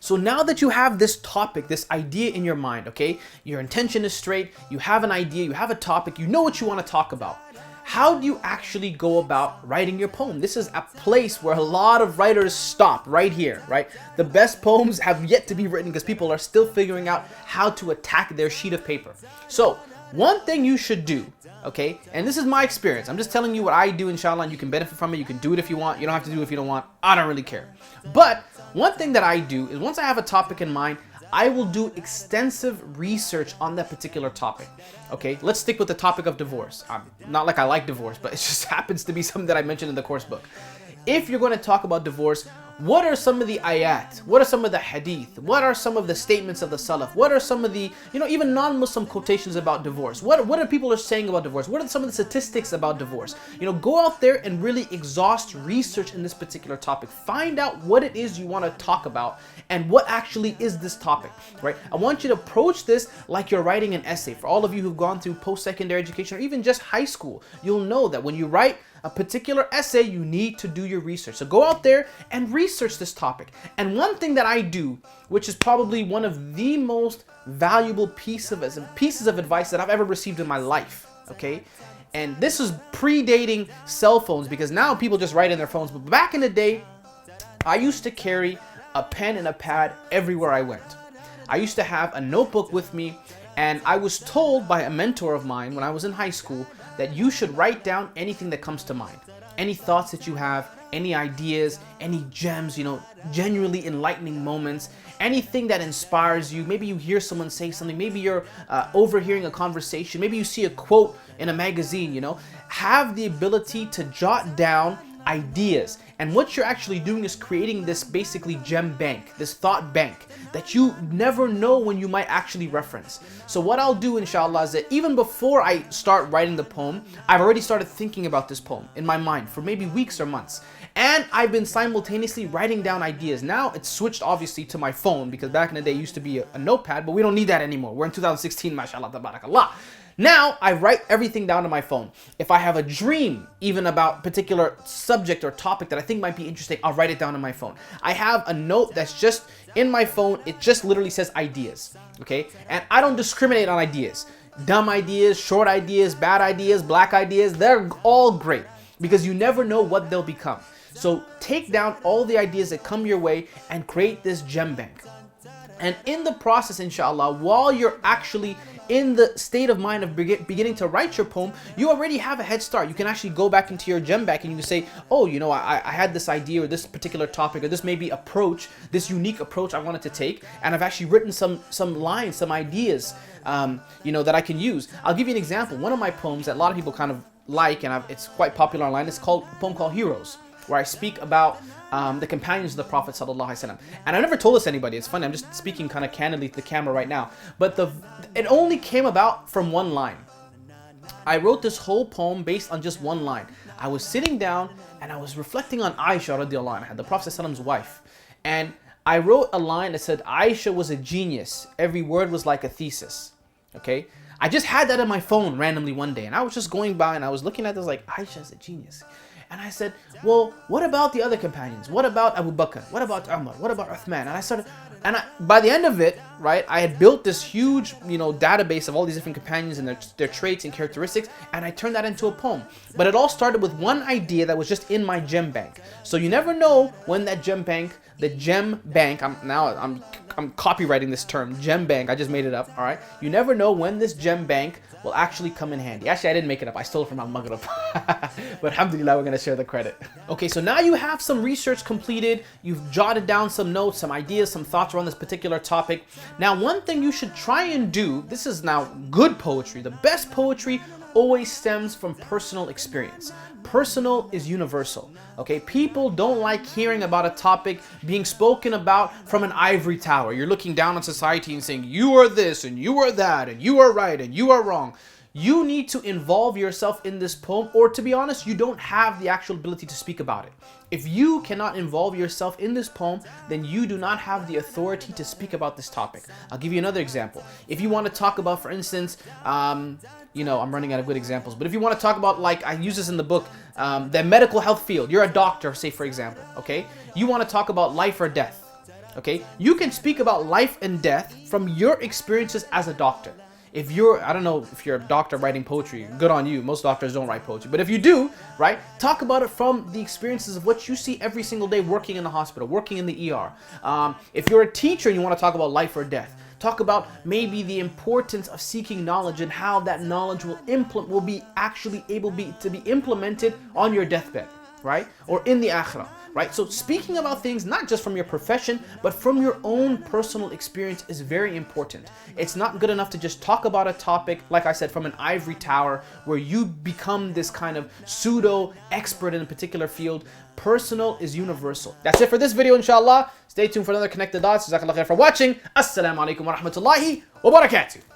So now that you have this topic, this idea in your mind, okay, your intention is straight, you have an idea, you have a topic, you know what you want to talk about. How do you actually go about writing your poem? This is a place where a lot of writers stop right here, right? The best poems have yet to be written because people are still figuring out how to attack their sheet of paper. So one thing you should do, okay, and this is my experience, I'm just telling you what I do, inshallah, and you can benefit from it. You can do it if you want, you don't have to do it if you don't want. I don't really care. But one thing that I do is once I have a topic in mind, I will do extensive research on that particular topic. Okay, let's stick with the topic of divorce. Not like I like divorce, but it just happens to be something that I mentioned in the course book. If you're going to talk about divorce, what are some of the ayat? What are some of the hadith? What are some of the statements of the salaf? What are some of the, even non-Muslim quotations about divorce? What are people are saying about divorce? What are some of the statistics about divorce? Go out there and really exhaust research in this particular topic. Find out what it is you want to talk about and what actually is this topic, right? I want you to approach this like you're writing an essay. For all of you who've gone through post-secondary education or even just high school, you'll know that when you write a particular essay, you need to do your research. So go out there and research this topic. And one thing that I do, which is probably one of the most valuable pieces of advice that I've ever received in my life, okay? And this is predating cell phones because now people just write in their phones. But back in the day, I used to carry a pen and a pad everywhere I went. I used to have a notebook with me, and I was told by a mentor of mine when I was in high school that you should write down anything that comes to mind. Any thoughts that you have, any ideas, any gems, genuinely enlightening moments, anything that inspires you. Maybe you hear someone say something, maybe you're overhearing a conversation, maybe you see a quote in a magazine, have the ability to jot down ideas. And what you're actually doing is creating this basically gem bank, this thought bank that you never know when you might actually reference. So what I'll do, inshallah, is that even before I start writing the poem, I've already started thinking about this poem in my mind for maybe weeks or months. And I've been simultaneously writing down ideas. Now it's switched obviously to my phone because back in the day it used to be a notepad, but we don't need that anymore. We're in 2016, mashallah, tabarakallah. Now I write everything down to my phone. If I have a dream, even about particular subject or topic that I think might be interesting, I'll write it down on my phone. I have a note that's just in my phone. It just literally says ideas, okay? And I don't discriminate on ideas. Dumb ideas, short ideas, bad ideas, black ideas, they're all great because you never know what they'll become. So take down all the ideas that come your way and create this gem bank. And in the process, inshallah, while you're actually in the state of mind of beginning to write your poem, you already have a head start. You can actually go back into your gem bank and you can say, oh, I had this idea or this particular topic or this maybe approach, this unique approach I wanted to take, and I've actually written some lines, some ideas, that I can use. I'll give you an example. One of my poems that a lot of people kind of like, and it's quite popular online, it's a poem called Heroes, where I speak about the companions of the Prophet ﷺ. And I never told this to anybody. It's funny, I'm just speaking kind of candidly to the camera right now. But it only came about from one line. I wrote this whole poem based on just one line. I was sitting down and I was reflecting on Aisha radiallahu anha, the Prophet ﷺ's wife. And I wrote a line that said, Aisha was a genius. Every word was like a thesis. Okay? I just had that on my phone randomly one day. And I was just going by and I was looking at this like, Aisha's a genius. And I said, well, what about the other companions? What about Abu Bakr? What about Umar? What about Uthman? And by the end of it, right, I had built this huge, database of all these different companions and their traits and characteristics, and I turned that into a poem. But it all started with one idea that was just in my gem bank. So you never know when that gem bank, I'm copywriting this term, gem bank, I just made it up, all right? You never know when this gem bank will actually come in handy. Actually, I didn't make it up. I stole it from Al-Maghrib. But alhamdulillah, we're going to share the credit. Okay, so now you have some research completed. You've jotted down some notes, some ideas, some thoughts around this particular topic. Now, one thing you should try and do, this is now good poetry. The best poetry always stems from personal experience. Personal is universal. Okay, people don't like hearing about a topic being spoken about from an ivory tower. You're looking down on society and saying, you are this and you are that and you are right and you are wrong. You need to involve yourself in this poem, or to be honest, you don't have the actual ability to speak about it. If you cannot involve yourself in this poem, then you do not have the authority to speak about this topic. I'll give you another example. If you want to talk about, for instance, I'm running out of good examples, but if you want to talk about, like I use this in the book, the medical health field, you're a doctor, say for example, okay? You want to talk about life or death. Okay, you can speak about life and death from your experiences as a doctor. If you're, I don't know if you're a doctor writing poetry, good on you. Most doctors don't write poetry. But if you do, right, talk about it from the experiences of what you see every single day working in the hospital, working in the ER. If you're a teacher and you want to talk about life or death, talk about maybe the importance of seeking knowledge and how that knowledge will be actually able to be implemented on your deathbed, right? Or in the akhirah. Right? So speaking about things not just from your profession, but from your own personal experience is very important. It's not good enough to just talk about a topic, like I said, from an ivory tower where you become this kind of pseudo expert in a particular field. Personal is universal. That's it for this video, inshallah. Stay tuned for another Connect the Dots. Jazakallah khair for watching. Assalamu alaikum wa rahmatullahi wa barakatuh.